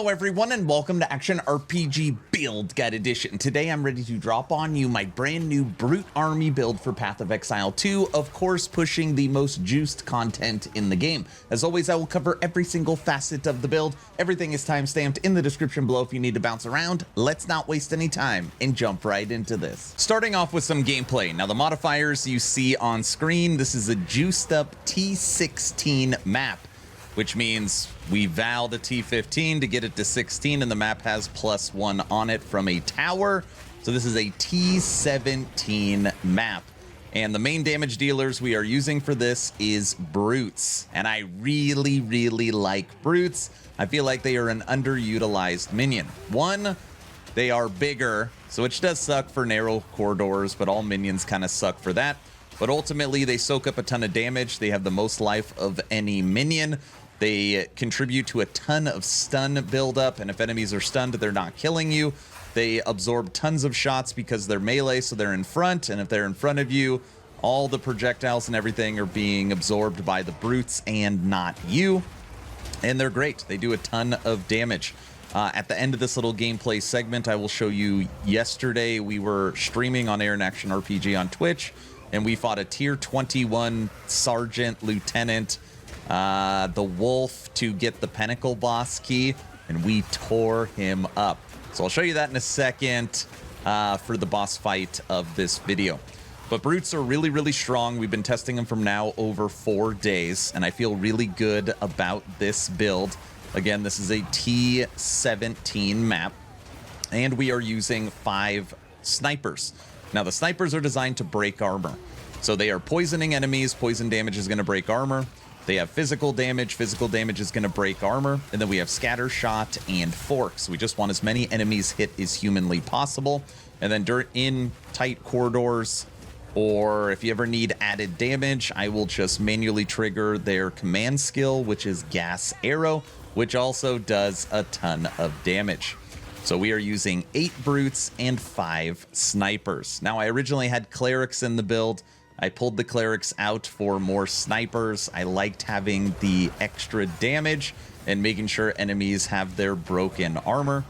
Hello everyone and welcome to Action RPG Build Guide Edition. Today I'm ready to drop on you my brand new Brute Army build for Path of Exile 2, of course pushing the most juiced content in the game. As always, I will cover every single facet of the build. Everything is timestamped in the description below if you need to bounce around. Let's not waste any time and jump right into this. Starting off with some gameplay. Now the modifiers you see on screen, this is a juiced up T16 map, which means we vowed a T15 to get it to 16, and the map has +1 on it from a tower. So this is a T17 map. And the main damage dealers we are using for this is brutes. And I really like brutes. I feel like they are an underutilized minion. One, they are bigger, so which does suck for narrow corridors, but all minions kind of suck for that. But ultimately, they soak up a ton of damage. They have the most life of any minion. They contribute to a ton of stun buildup, and if enemies are stunned, they're not killing you. They absorb tons of shots because they're melee, so they're in front, and if they're in front of you, all the projectiles and everything are being absorbed by the brutes and not you. And they're great. They do a ton of damage. At the end of this little gameplay segment, I will show you yesterday we were streaming on Air and Action RPG on Twitch, and we fought a tier 21 sergeant lieutenant, the wolf, to get the pinnacle boss key, and we tore him up. So I'll show you that in a second for the boss fight of this video. But brutes are really strong. We've been testing them from now over 4 days, and I feel really good about this build. Again, this is a T17 map, and we are using 5 snipers. Now, the snipers are designed to break armor. So they are poisoning enemies. Poison damage is going to break armor. They have physical damage. Physical damage is going to break armor. And then we have scatter shot and forks. We just want as many enemies hit as humanly possible. And then in tight corridors, or if you ever need added damage, I will just manually trigger their command skill, which is Gas Arrow, which also does a ton of damage. So we are using 8 brutes and 5 snipers. Now, I originally had clerics in the build. I pulled the clerics out for more snipers. I liked having the extra damage and making sure enemies have their broken armor.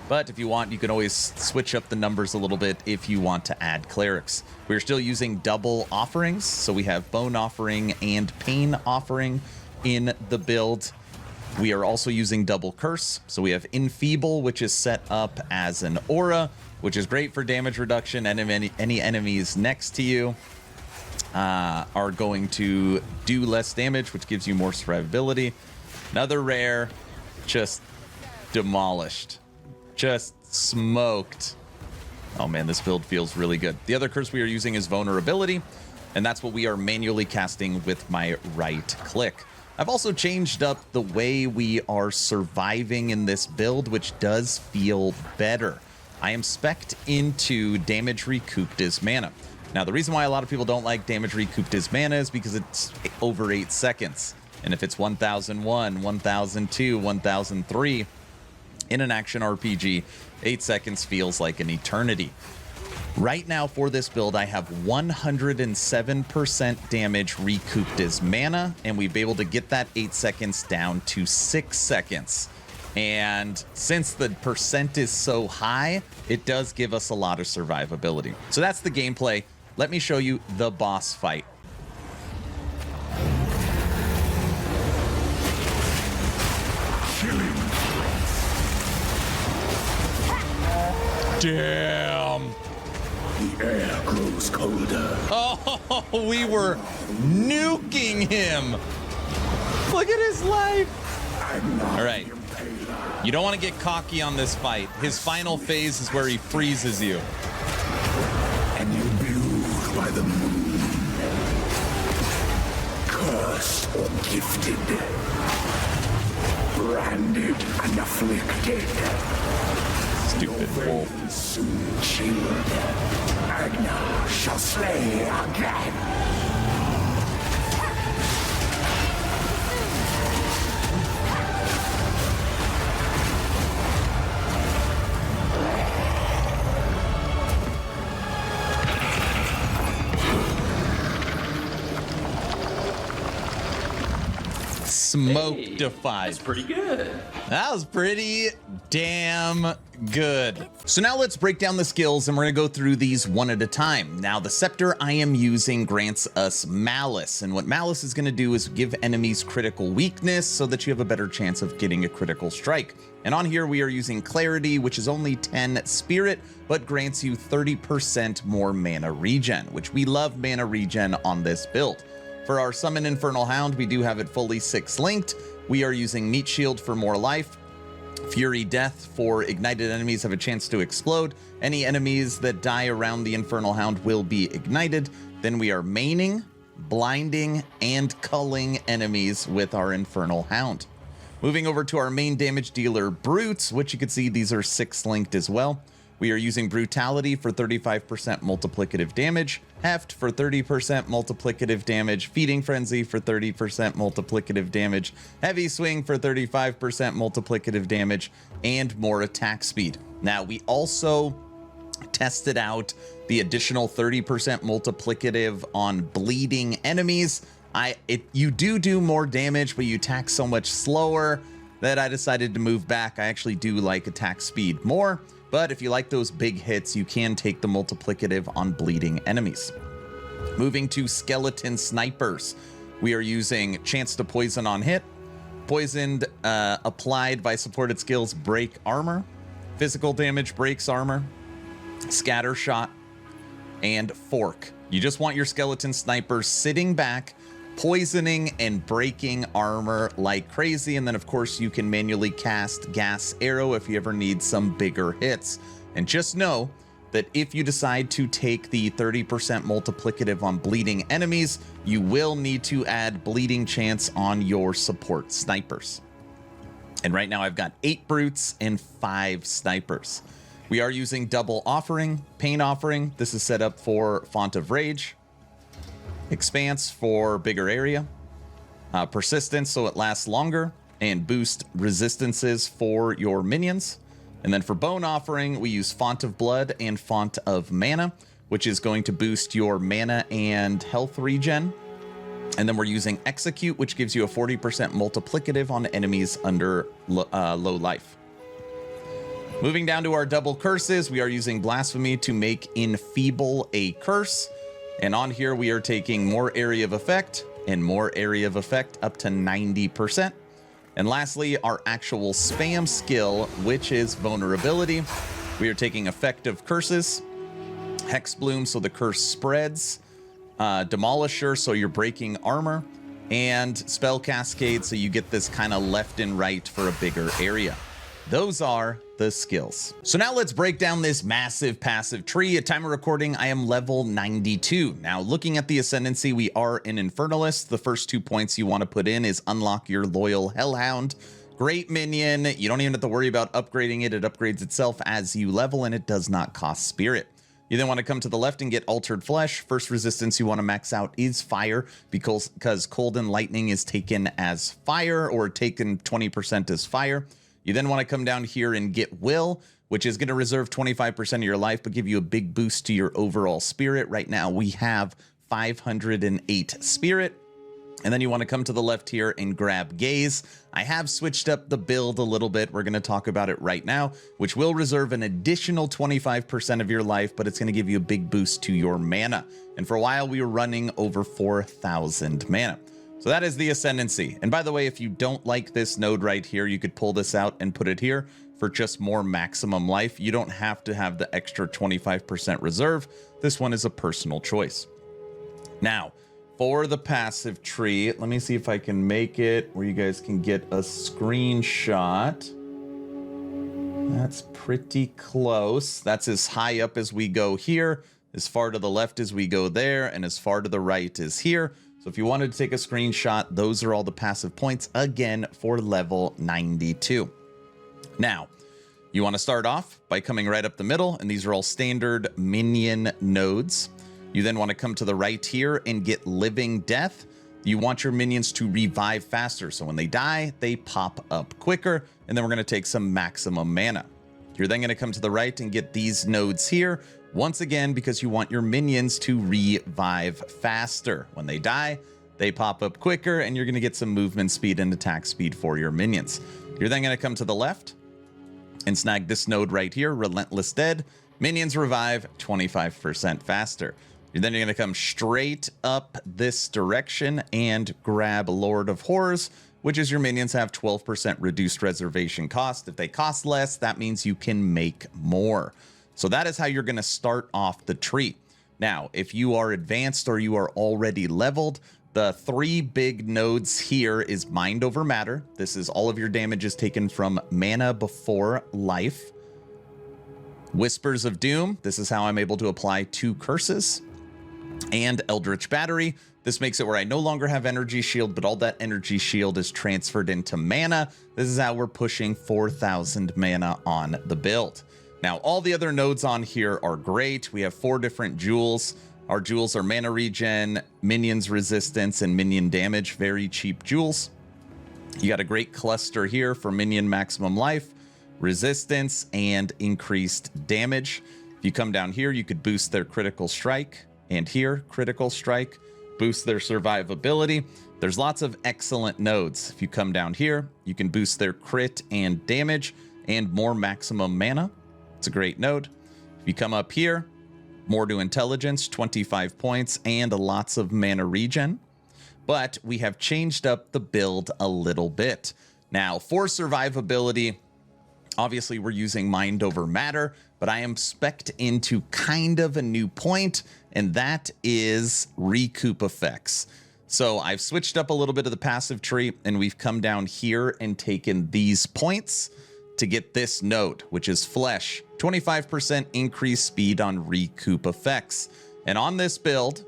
But if you want, you can always switch up the numbers a little bit if you want to add clerics. We're still using double offerings, so we have bone offering and pain offering in the build. We are also using double curse, so we have enfeeble, which is set up as an aura, which is great for damage reduction, and any enemies next to you are going to do less damage, which gives you more survivability. Another rare, just demolished, just smoked. Oh man, this build feels really good. The other curse we are using is vulnerability, and that's what we are manually casting with my right click. I've also changed up the way we are surviving in this build, which does feel better. I am spec'd into damage recouped as mana. Now, the reason why a lot of people don't like damage recouped as mana is because it's over 8 seconds. And if it's 1001, 1002, 1003 in an action RPG, 8 seconds feels like an eternity. Right now for this build, I have 107% damage recouped as mana, and we've been able to get that 8 seconds down to 6 seconds. And since the percent is so high, it does give us a lot of survivability. So that's the gameplay. Let me show you the boss fight. Damn. The air grows colder. Oh, we were nuking him. Look at his life. All right. You don't want to get cocky on this fight. His final phase is where he freezes you. And you build by the moon. Cursed or gifted. Branded and afflicted. Stupid wolf. Soon chilled. Agna shall slay again. Smoke-defied. That's pretty good. That was pretty damn good. So now let's break down the skills and we're gonna go through these one at a time. Now the scepter I am using grants us malice, and what malice is gonna do is give enemies critical weakness so that you have a better chance of getting a critical strike. And on here we are using clarity, which is only 10 spirit, but grants you 30% more mana regen, which we love mana regen on this build. For our summon Infernal Hound, we do have it fully 6 linked. We are using Meat Shield for more life. Fury Death for ignited enemies have a chance to explode. Any enemies that die around the Infernal Hound will be ignited. Then we are maining, blinding, and culling enemies with our Infernal Hound. Moving over to our main damage dealer, Brutes, which you can see these are 6 linked as well. We are using Brutality for 35% multiplicative damage, Heft for 30% multiplicative damage, Feeding Frenzy for 30% multiplicative damage, Heavy Swing for 35% multiplicative damage, and more attack speed. Now, we also tested out the additional 30% multiplicative on bleeding enemies. You do more damage, but you attack so much slower that I decided to move back. I actually do like attack speed more. But if you like those big hits, you can take the multiplicative on bleeding enemies. Moving to skeleton snipers, we are using chance to poison on hit, poisoned applied by supported skills break armor, physical damage breaks armor, scatter shot, and fork. You just want your skeleton snipers sitting back, poisoning and breaking armor like crazy. And then of course you can manually cast gas arrow if you ever need some bigger hits. And just know that if you decide to take the 30% multiplicative on bleeding enemies, you will need to add bleeding chance on your support snipers. And right now I've got 8 brutes and 5 snipers. We are using double offering, pain offering. This is set up for Font of Rage. Expanse for bigger area, persistence so it lasts longer, and boost resistances for your minions. And then for bone offering, we use Font of Blood and Font of Mana, which is going to boost your mana and health regen. And then we're using Execute, which gives you a 40% multiplicative on enemies under low life. Moving down to our double curses, we are using Blasphemy to make Enfeeble a curse. And on here, we are taking more area of effect and more area of effect up to 90%. And lastly, our actual spam skill, which is vulnerability. We are taking effective curses, Hex Bloom, so the curse spreads, Demolisher, so you're breaking armor, and Spell Cascade, so you get this kind of left and right for a bigger area. Those are the skills. So now let's break down this massive passive tree. At time of recording, I am level 92. Now looking at the ascendancy, we are an Infernalist. The first 2 points you want to put in is unlock your loyal Hellhound. Great minion. You don't even have to worry about upgrading it. It upgrades itself as you level and it does not cost spirit. You then want to come to the left and get Altered Flesh. First resistance you want to max out is fire because cold and lightning is taken as fire, or taken 20% as fire. You then want to come down here and get Will, which is going to reserve 25% of your life, but give you a big boost to your overall spirit. Right now, we have 508 spirit. And then you want to come to the left here and grab Gaze. I have switched up the build a little bit. We're going to talk about it right now, which will reserve an additional 25% of your life, but it's going to give you a big boost to your mana. And for a while, we were running over 4,000 mana. So that is the ascendancy. And by the way, if you don't like this node right here, you could pull this out and put it here for just more maximum life. You don't have to have the extra 25% reserve. This one is a personal choice. Now, for the passive tree, let me see if I can make it where you guys can get a screenshot. That's pretty close. That's as high up as we go here, as far to the left as we go there, and as far to the right as here. So if you wanted to take a screenshot, those are all the passive points, again, for level 92. Now, you want to start off by coming right up the middle, and these are all standard minion nodes. You then want to come to the right here and get Living Death. You want your minions to revive faster, so when they die, they pop up quicker, and then we're going to take some maximum mana. You're then going to come to the right and get these nodes here, once again, because you want your minions to revive faster. When they die, They pop up quicker, and you're going to get some movement speed and attack speed for your minions. You're then going to come to the left and snag this node right here, Relentless Dead. Minions revive 25% faster. You're then going to come straight up this direction and grab Lord of Horrors, which is your minions have 12% reduced reservation cost. If they cost less, that means you can make more. So that is how you're going to start off the tree. Now, if you are advanced or you are already leveled, the 3 big nodes here is Mind Over Matter. This is all of your damage is taken from Mana Before Life. Whispers of Doom. This is how I'm able to apply 2 curses. And Eldritch Battery. This makes it where I no longer have Energy Shield, but all that Energy Shield is transferred into mana. This is how we're pushing 4,000 mana on the build. Now, all the other nodes on here are great. We have 4 different jewels. Our jewels are mana regen, minions resistance, and minion damage. Very cheap jewels. You got a great cluster here for minion maximum life, resistance, and increased damage. If you come down here, you could boost their critical strike. And here, critical strike, boost their survivability. There's lots of excellent nodes. If you come down here, you can boost their crit and damage and more maximum mana. It's a great node. If you come up here, more to intelligence, 25 points, and lots of mana regen. But we have changed up the build a little bit. Now, for survivability, obviously we're using Mind Over Matter, but I am spec'd into kind of a new point, and that is recoup effects. So I've switched up a little bit of the passive tree, and we've come down here and taken these points to get this node, which is Flesh. 25% increased speed on recoup effects. And on this build,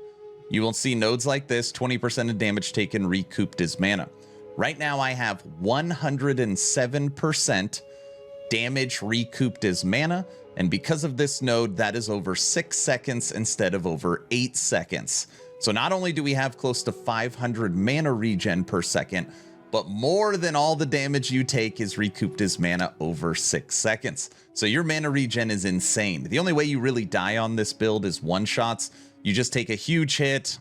you will see nodes like this, 20% of damage taken recouped as mana. Right now I have 107% damage recouped as mana, and because of this node, that is over 6 seconds instead of over 8 seconds. So not only do we have close to 500 mana regen per second, but more than all the damage you take is recouped as mana over 6 seconds. So your mana regen is insane. The only way you really die on this build is one-shots. You just take a huge hit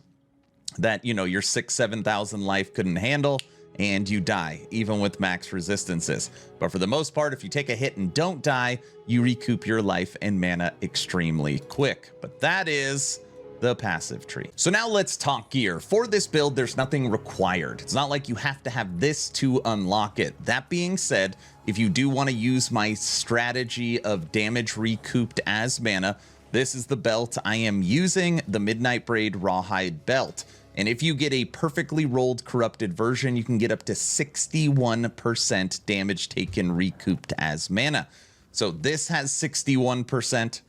that, you know, your 6,000-7,000 life couldn't handle, and you die, even with max resistances. But for the most part, if you take a hit and don't die, you recoup your life and mana extremely quick. But that is the passive tree. So now let's talk gear. For this build, there's nothing required. It's not like you have to have this to unlock it. That being said, if you do want to use my strategy of damage recouped as mana, this is the belt I am using, the Midnight Braid Rawhide belt. And if you get a perfectly rolled corrupted version, you can get up to 61% damage taken recouped as mana. So this has 61%.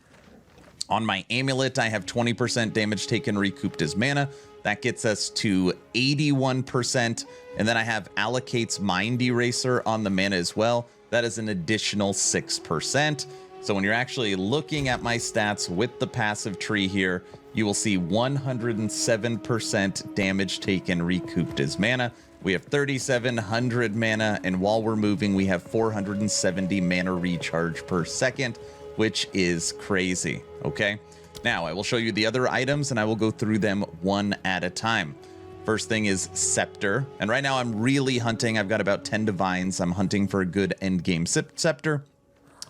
On my amulet, I have 20% damage taken recouped as mana. That gets us to 81%. And then I have allocates Mind Eraser on the mana as well. That is an additional 6%. So when you're actually looking at my stats with the passive tree here, you will see 107% damage taken recouped as mana. We have 3,700 mana, and while we're moving, we have 470 mana recharge per second, which is crazy, okay? Now, I will show you the other items, and I will go through them one at a time. First thing is Scepter, and right now I'm really hunting. I've got about 10 Divines. I'm hunting for a good endgame Scepter.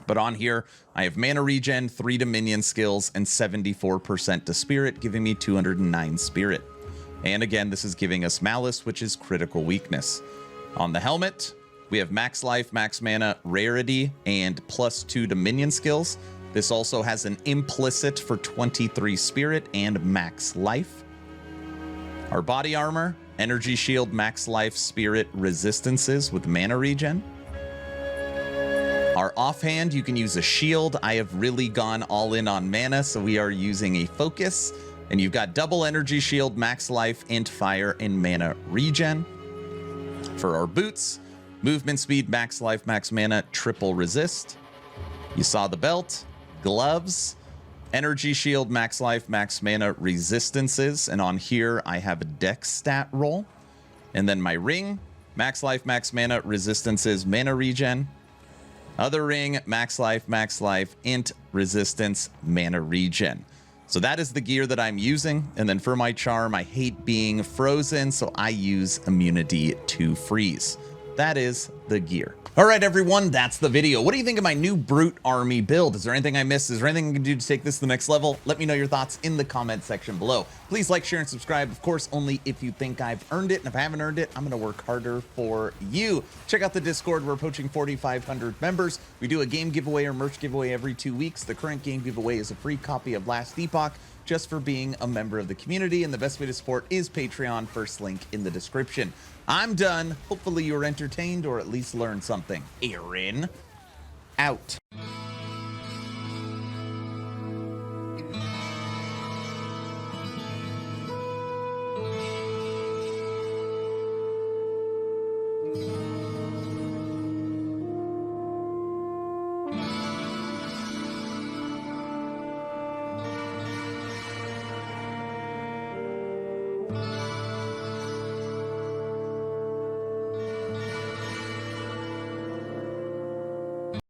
But on here, I have mana regen, 3 to minion skills, and 74% to spirit, giving me 209 spirit. And again, this is giving us malice, which is critical weakness. On the helmet, we have max life, max mana, rarity, and +2 to minion skills. This also has an implicit for 23 spirit and max life. Our body armor, energy shield, max life, spirit, resistances with mana regen. Our offhand, you can use a shield. I have really gone all in on mana, so we are using a focus. And you've got double energy shield, max life, int fire, and mana regen. For our boots, movement speed, max life, max mana, triple resist. You saw the belt, gloves, energy shield, max life, max mana, resistances. And on here, I have a dex stat roll. And then my ring, max life, max mana, resistances, mana regen. Other ring, max life, int, resistance, mana regen. So that is the gear that I'm using. And then for my charm, I hate being frozen, so I use immunity to freeze. That is the gear. All right, everyone, that's the video. What do you think of my new Brute Army build? Is there anything I missed? Is there anything I can do to take this to the next level? Let me know your thoughts in the comment section below. Please like, share, and subscribe. Of course, only if you think I've earned it. And if I haven't earned it, I'm going to work harder for you. Check out the Discord. We're approaching 4,500 members. We do a game giveaway or merch giveaway every 2 weeks. The current game giveaway is a free copy of Last Epoch, just for being a member of the community, and the best way to support is Patreon, first link in the description. I'm done. Hopefully you were entertained or at least learned something. Aaron, out.